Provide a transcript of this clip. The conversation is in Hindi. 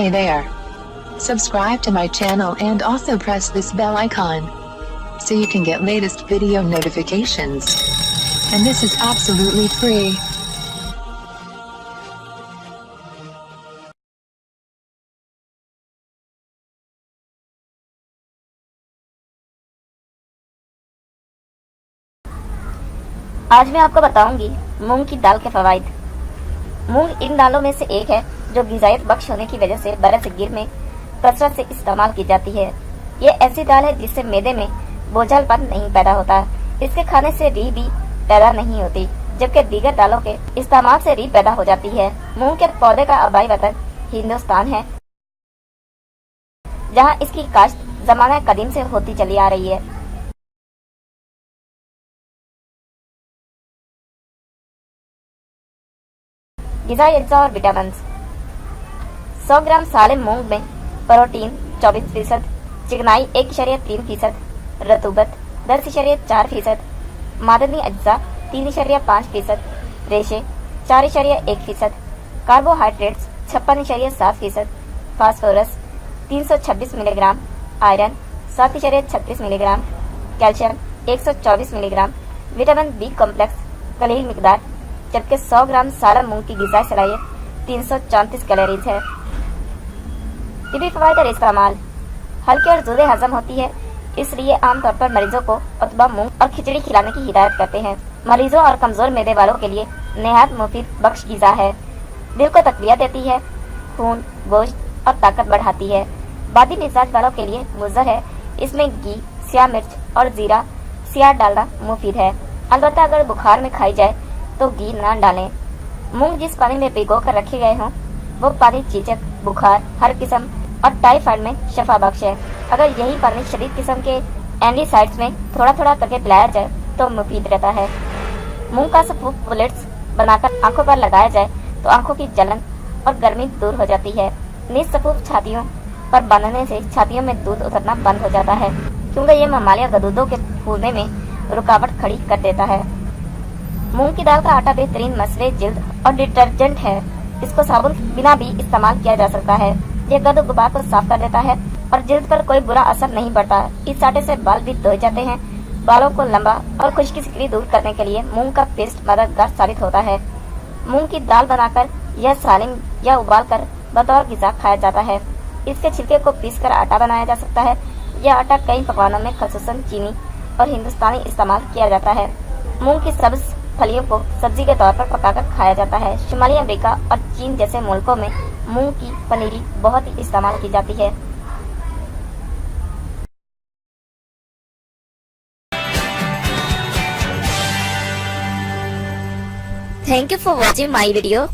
Hey there. Subscribe to my channel and also press this bell icon so you can get latest video notifications. And this is absolutely free. आज मैं आपको बताऊंगी मूंग की दाल के फवाइद। मूंग इन दालों में से एक है जो ग़िज़ायत बख्श होने की वजह से बरसगीर में कसरत से इस्तेमाल की जाती है। ये ऐसी दाल है जिससे मैदे में बोझलपन नहीं पैदा होता। इसके खाने से रीह भी पैदा नहीं होती, जबकि दीगर दालों के इस्तेमाल से रीह पैदा हो जाती है। मूंग के पौधे का आबाई वतन हिंदुस्तान है, जहाँ इसकी काश्त ज़माना कदीम से होती चली आ रही है। ग़िज़ाई अज्जा और विटामिन। 100 ग्राम साले मूंग में प्रोटीन 24%, चिकनाई 1.3%, रतूबत 10.4%, मादनी अज्जा 3.5%, रेशे 4.1%, carbohydrates 56.7%, phosphorus 326 milligram, iron 7.36 milligram, calcium 124 milligram, vitamin B complex कलील मिकदार, जबकि 100 ग्राम साला मूंग की ग़िज़ाई सलाहियत 334 कैलोरीज है। तिबी फ़वाइद और इस्तेमाल। हल्की और ज़ुदे हज़म होती है, इसलिए आमतौर पर मरीजों को उतबा मूंग और खिचड़ी खिलाने की हिदायत करते हैं। मरीजों और कमज़ोर मैदे वालों के लिए नहायत मुफीद बख्श ग़िज़ा है। दिल को तक़वियत देती है, खून, गोश्त और ताकत बढ़ाती है। बादी मिजाज वालों के लिए मुज़र है। इसमें घी, स्याह मिर्च और ज़ीरा स्याह डालना मुफीद है। अलबत्ता अगर बुखार में खाई जाए तो घी ना डालें। मूंग जिस पानी में भिगो कर रखे गए हों वो पानी चीचक, बुखार, हर किस्म और टाइफाइड में शफा बख्श है। अगर यही पानी शदीद किस्म के एंटीसाइड्स में थोड़ा थोड़ा करके पिलाया जाए तो मुफीद रहता है। मूंग का सफ़ूफ बुलेट्स बनाकर आंखों पर लगाया जाए तो आंखों की जलन और गर्मी दूर हो जाती है। निज सफ़ूफ छातियों पर बांधने से छातियों में दूध उतरना बंद हो जाता है, क्योंकि ये ममालिया गदूदों के फूलने में रुकावट खड़ी कर देता है। मूंग की दाल का आटा बेहतरीन मसले, जिल्द और डिटर्जेंट है। इसको साबुन बिना भी इस्तेमाल किया जा सकता है। यह गंद गुबार को साफ कर देता है और जिल्द पर कोई बुरा असर नहीं पड़ता। इस आटे से बाल भी धोए जाते हैं। बालों को लंबा और खुश्की सिकरी दूर करने के लिए मूंग का पेस्ट मददगार साबित होता है। मूंग की दाल बनाकर यह सालिम या उबाल कर बतौर ग़िज़ा खाया जाता है। इसके छिलके को पीसकर आटा बनाया जा सकता है। यह आटा कई पकवानों में ख़ुसूसन चीनी और हिंदुस्तानी इस्तेमाल किया जाता है। मूंग की सब्ज़ फलियों को सब्जी के तौर पर पकाकर खाया जाता है। शुमाली अमेरिका और चीन जैसे मुल्कों में मूंग की पनीरी बहुत ही इस्तेमाल की जाती है। Thank you for watching my video.